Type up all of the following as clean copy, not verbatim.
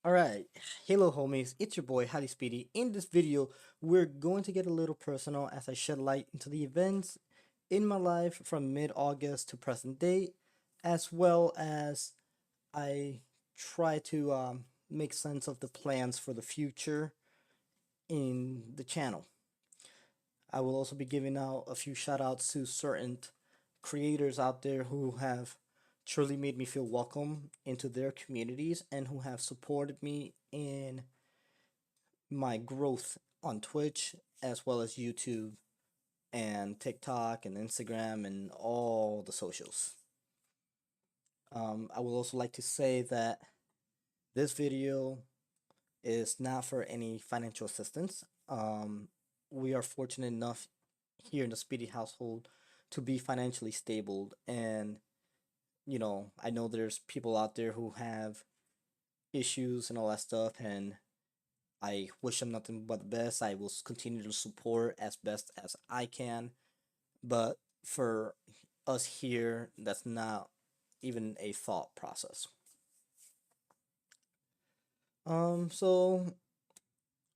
Alright, hello homies, it's your boy Highly Speedy. In this video, we're going to get a little personal as I shed light into the events in my life from mid-August to present date, as well as I try to make sense of the plans for the future in the channel. I will also be giving out a few shout outs to certain creators out there who have truly made me feel welcome into their communities and who have supported me in my growth on Twitch as well as YouTube and TikTok and Instagram and all the socials. I would also like to say that this video is not for any financial assistance. We are fortunate enough here in the Speedy household to be financially stable, and I know there's people out there who have issues and all that stuff, and I wish them nothing but the best. I will continue to support as best as I can. But for us here, that's not even a thought process. So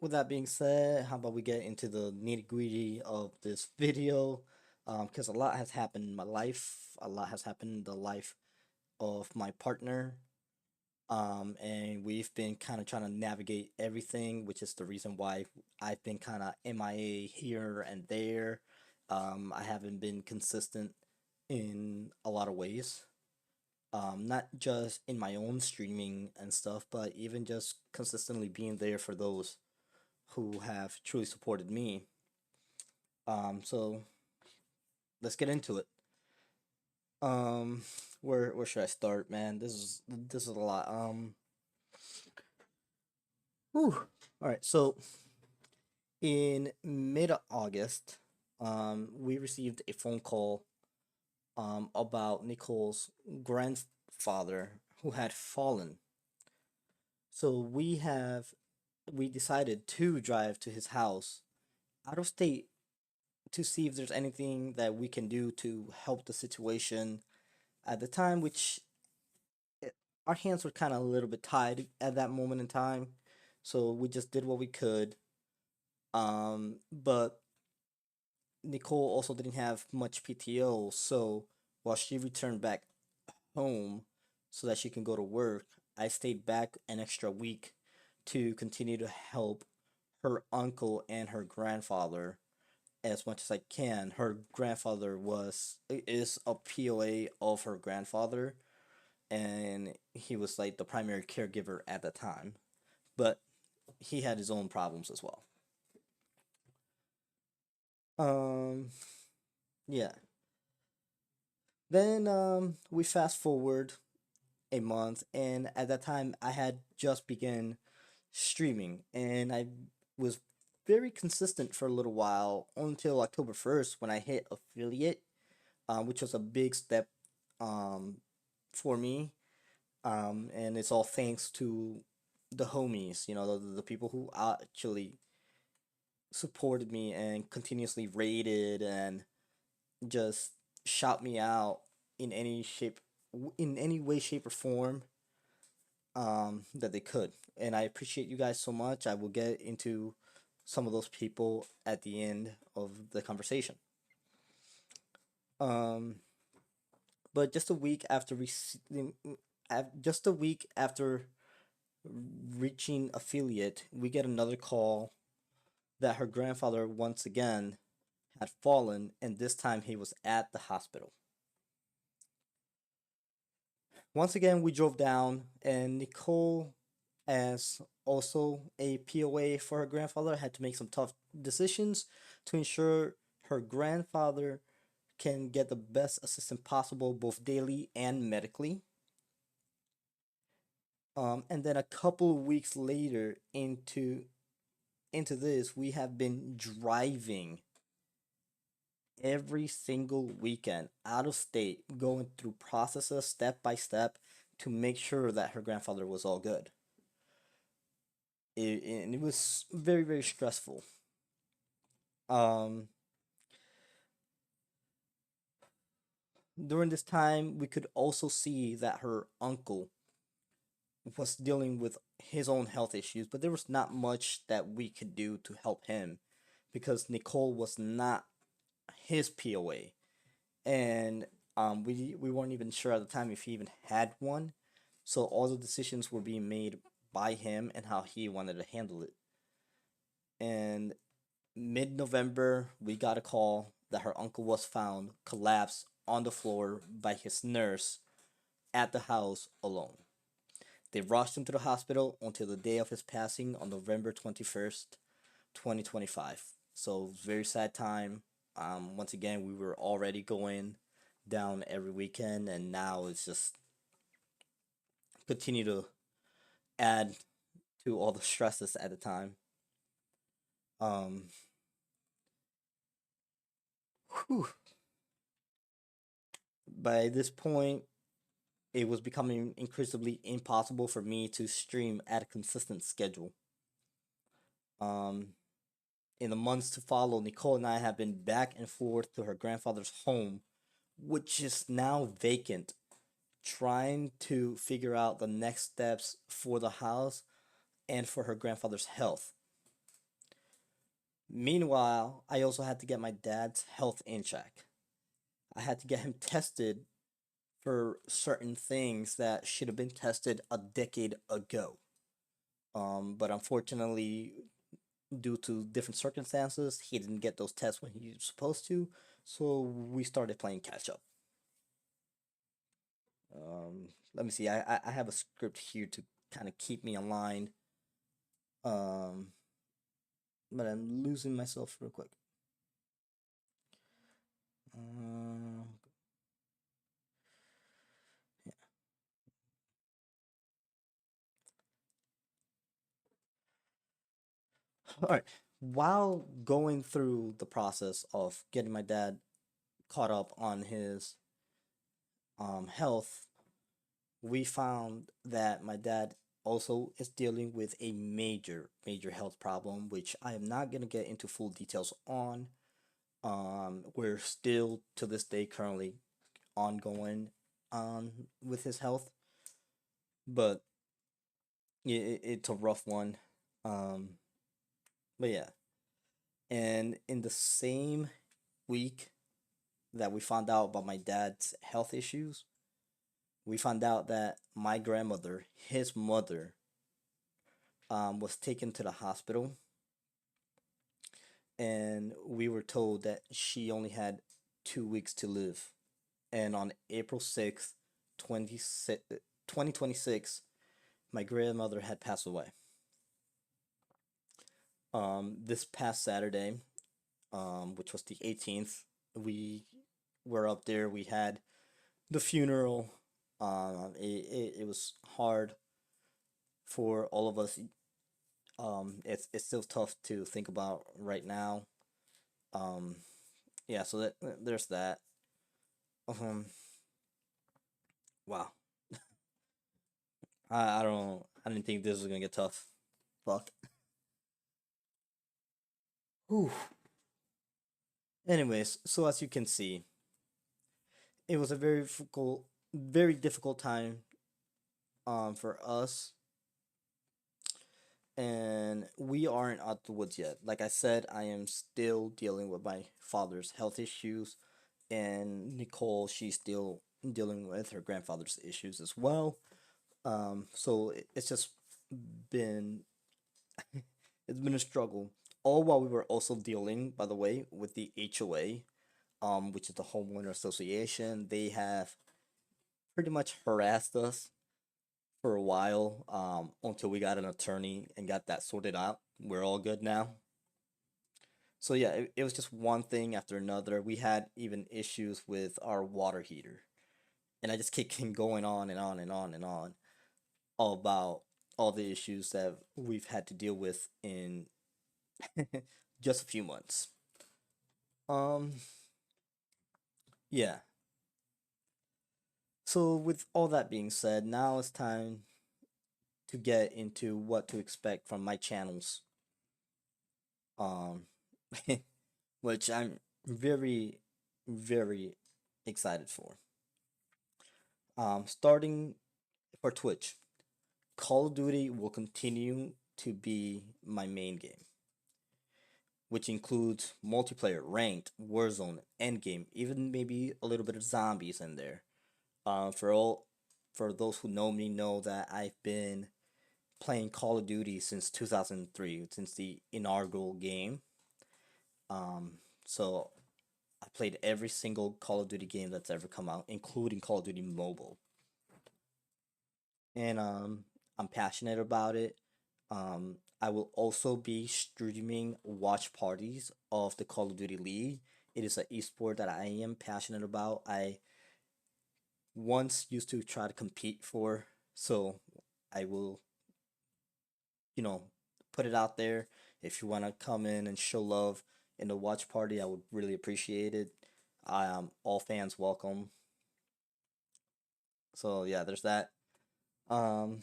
with that being said, how about we get into the nitty gritty of this video? Because a lot has happened in my life. A lot has happened in the life of my partner. And we've been kind of trying to navigate everything, which is the reason why I've been kind of MIA here and there. I haven't been consistent in a lot of ways. Not just in my own streaming and stuff, but even just consistently being there for those who have truly supported me. So let's get into it. Um, where should I start, man? This is a lot. Whew. All right, so in mid-August, we received a phone call about Nicole's grandfather who had fallen. So we decided to drive to his house out of state to see if there's anything that we can do to help the situation at the time, which it, our hands were kind of a little bit tied at that moment in time. So we just did what we could. But Nicole also didn't have much PTO, so while she returned back home so that she can go to work, I stayed back an extra week to continue to help her uncle and her grandfather as much as I can. Her grandfather is a POA of her grandfather, and he was like the primary caregiver at the time, but he had his own problems as well. Um, yeah. Then we fast forward a month, and at that time I had just begun streaming, and I was very consistent for a little while until October 1st when I hit affiliate, which was a big step um, for me. And it's all thanks to the homies, the people who actually supported me and continuously rated and just shout me out in any shape, in any way, shape, or form that they could. And I appreciate you guys so much. I will get into some of those people at the end of the conversation. Um, but just a week after just a week after reaching affiliate, we get another call that her grandfather once again had fallen, and this time he was at the hospital. Once again, we drove down, and Nicole, as also a POA for her grandfather, had to make some tough decisions to ensure her grandfather can get the best assistance possible, both daily and medically. And then a couple of weeks later into this, we have been driving every single weekend out of state, going through processes step by step to make sure that her grandfather was all good. And it was very, very stressful. Um, During this time, we could also see that her uncle was dealing with his own health issues, but there was not much that we could do to help him because Nicole was not his POA, and we weren't even sure at the time if he even had one. So all the decisions were being made by him and how he wanted to handle it. And mid-November, we got a call that her uncle was found collapsed on the floor by his nurse at the house alone. They rushed him to the hospital until the day of his passing on November 21st, 2025. So, very sad time. Once again, we were already going down every weekend, and now it's just continue to add to all the stresses at the time. Um, whew. By this point, it was becoming increasingly impossible for me to stream at a consistent schedule. Um, in the months to follow, Nicole and I have been back and forth to her grandfather's home, which is now vacant, trying to figure out the next steps for the house and for her grandfather's health. Meanwhile, I also had to get my dad's health in check. I had to get him tested for certain things that should have been tested a decade ago. But unfortunately, due to different circumstances, he didn't get those tests when he was supposed to, so we started playing catch up. Let me see. I have a script here to kind of keep me aligned. Um, but I'm losing myself real quick. Uh, yeah. All right. While going through the process of getting my dad caught up on his health, we found that my dad also is dealing with a major health problem, which I am not gonna get into full details on. We're still to this day currently ongoing with his health, but it's a rough one. Um, but yeah, and in the same week that we found out about my dad's health issues, we found out that my grandmother, his mother, was taken to the hospital, and we were told that she only had 2 weeks to live. And on April 6th, 2026, my grandmother had passed away. This past Saturday, which was the 18th, we were up there. We had the funeral. It was hard for all of us. It's still tough to think about right now. Um, yeah, so there's that. Um, wow. I don't. I didn't think this was gonna get tough. Fuck. Whew. Anyways, so as you can see, it was a very difficult time for us, and we aren't out the woods yet. Like I said, I am still dealing with my father's health issues, and Nicole, she's still dealing with her grandfather's issues as well. So it's just been it's been a struggle. All while we were also dealing, by the way, with the HOA, which is the homeowner association. They have pretty much harassed us for a while, until we got an attorney and got that sorted out. We're all good now. So yeah, it was just one thing after another. We had even issues with our water heater, and I just kept going on and on and on and on all about all the issues that we've had to deal with in just a few months. Um, yeah. So with all that being said, now it's time to get into what to expect from my channels. Um, which I'm very excited for. Starting for Twitch. Call of Duty will continue to be my main game, which includes multiplayer, ranked, Warzone, endgame, even maybe a little bit of zombies in there. For all for those who know me know that I've been playing Call of Duty since 2003, since the inaugural game. So I played every single Call of Duty game that's ever come out, including Call of Duty Mobile. And I'm passionate about it. I will also be streaming watch parties of the Call of Duty League. It is an esport that I am passionate about. I once used to try to compete for, so I will, you know, put it out there. If you want to come in and show love in the watch party, I would really appreciate it. All fans welcome. So yeah, there's that. Um,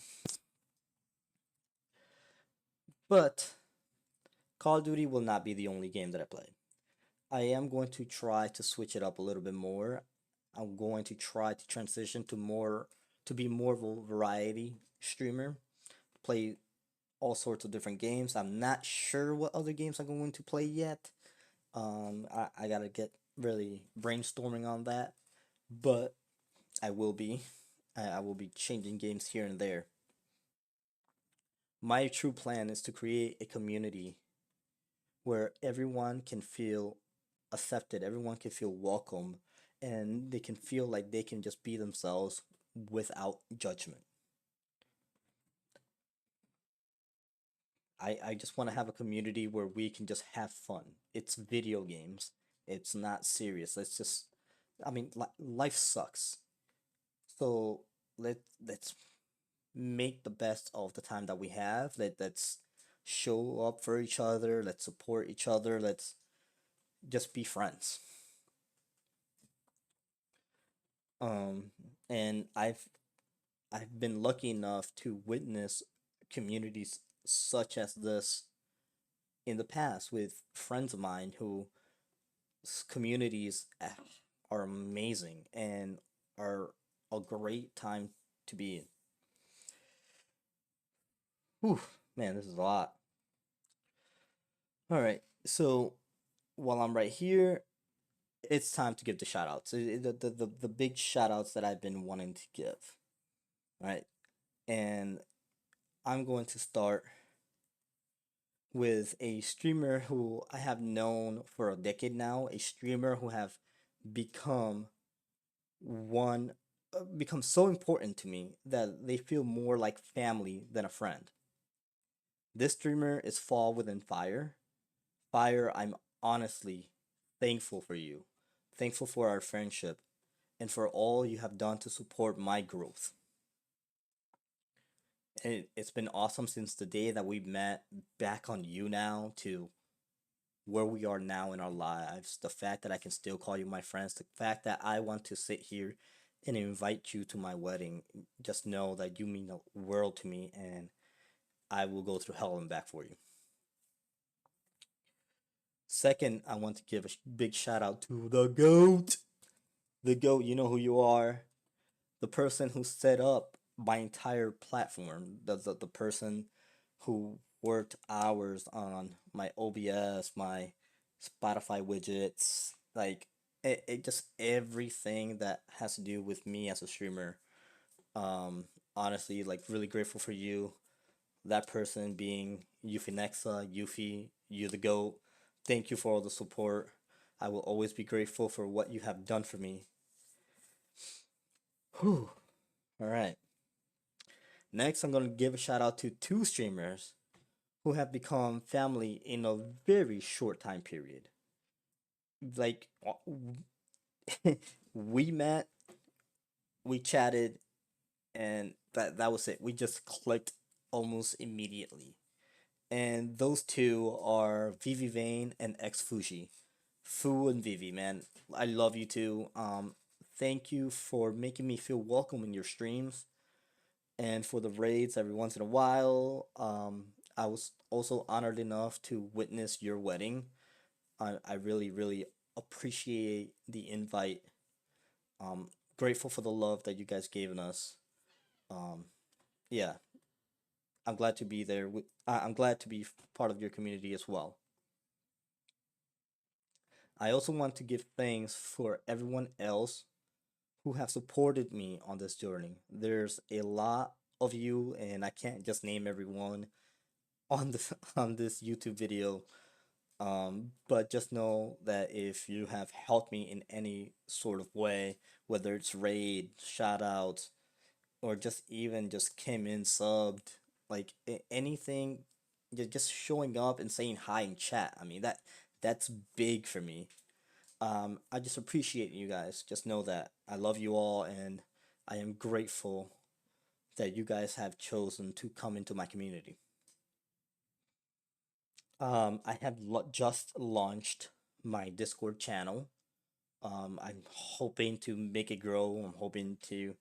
but Call of Duty will not be the only game that I play. I am going to try to switch it up a little bit more. I'm going to try to transition to be more of a variety streamer, play all sorts of different games. I'm not sure what other games I'm going to play yet. I gotta get really brainstorming on that, but I will be. I will be changing games here and there. My true plan is to create a community where everyone can feel accepted, everyone can feel welcome, and they can feel like they can just be themselves without judgment. I just want to have a community where we can just have fun. It's video games. It's not serious. Let's just, I mean, life sucks. So let's make the best of the time that we have. Let's show up for each other. Let's support each other. Let's just be friends. Um, and I've been lucky enough to witness communities such as this in the past with friends of mine who communities are amazing and are a great time to be in. Whew, man, this is a lot. All right, so while I'm right here, it's time to give the shout outs. The big shout outs that I've been wanting to give. All right, and I'm going to start with a streamer who I have known for a decade now, a streamer who have become one become so important to me that they feel more like family than a friend. This streamer is Fall Within Fire. Fire, I'm honestly thankful for you. Thankful for our friendship and for all you have done to support my growth. It's been awesome since the day that we met back on you now to where we are now in our lives, the fact that I can still call you my friends, the fact that I want to sit here and invite you to my wedding, just know that you mean the world to me and I will go through hell and back for you. Second, I want to give a big shout out to the GOAT. The GOAT, you know who you are. The person who set up my entire platform, the person who worked hours on my OBS, my Spotify widgets, like it just everything that has to do with me as a streamer. Um, Honestly, like really grateful for you. That person being Yuffie Nexa, Yuffie, you the GOAT. Thank you for all the support. I will always be grateful for what you have done for me. Whew. All right. Next, I'm going to give a shout out to two streamers who have become family in a very short time period. Like, we met, we chatted, and that was it. We just clicked almost immediately. And those two are Vivi Vane and X Fuji. Fu and Vivi, man, I love you too. Thank you for making me feel welcome in your streams and for the raids every once in a while. I was also honored enough to witness your wedding. I really, really appreciate the invite. Grateful for the love that you guys gave us. Um, yeah. I'm glad to be there. I'm glad to be part of your community as well. I also want to give thanks for everyone else who have supported me on this journey. There's a lot of you, and I can't just name everyone on this on this YouTube video. But just know that if you have helped me in any sort of way, whether it's raid, shout outs, or just even just came in subbed, like anything, just showing up and saying hi in chat. I mean that's big for me. I just appreciate you guys. Just know that I love you all, and I am grateful that you guys have chosen to come into my community. I have just launched my Discord channel. I'm hoping to make it grow. I'm hoping to,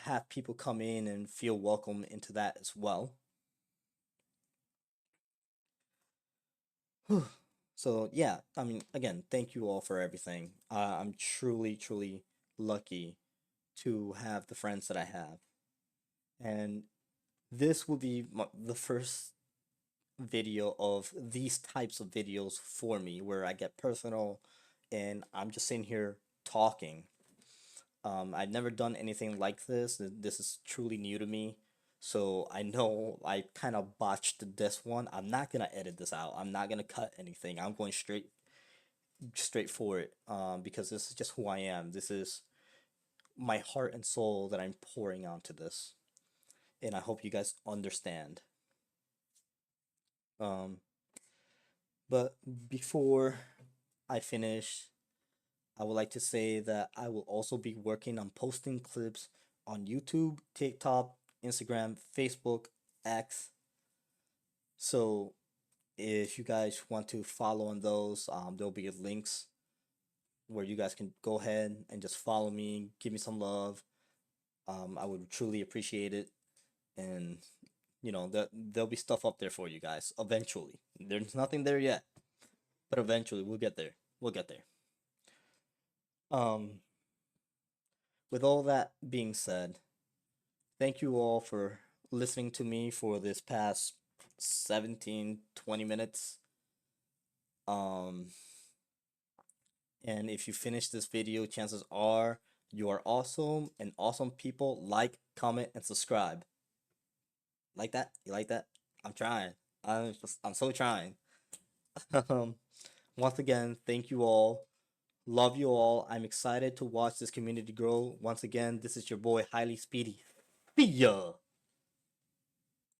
have people come in and feel welcome into that as well. So yeah, I mean, again, thank you all for everything. I'm truly, truly lucky to have the friends that I have, and this will be the first video of these types of videos for me, where I get personal, and I'm just sitting here talking. I've never done anything like this. This is truly new to me. So I know I kind of botched this one. I'm not gonna edit this out. I'm not gonna cut anything. I'm going straight for it. Because this is just who I am. This is my heart and soul that I'm pouring onto this, and I hope you guys understand. Um, but before I finish, I would like to say that I will also be working on posting clips on YouTube, TikTok, Instagram, Facebook, X. So if you guys want to follow on those, there'll be links where you guys can go ahead and just follow me, give me some love. I would truly appreciate it, and there'll be stuff up there for you guys eventually. There's nothing there yet, but eventually we'll get there. We'll get there. Um, with all that being said, thank you all for listening to me for this past 17-20 minutes. Um, and if you finish this video, chances are you are awesome, and awesome people like, comment, and subscribe. Like that? You like that? I'm trying. I'm so trying. Um, Once again, thank you all. Love you all. I'm excited to watch this community grow. Once again, this is your boy Highly Speedy. See ya!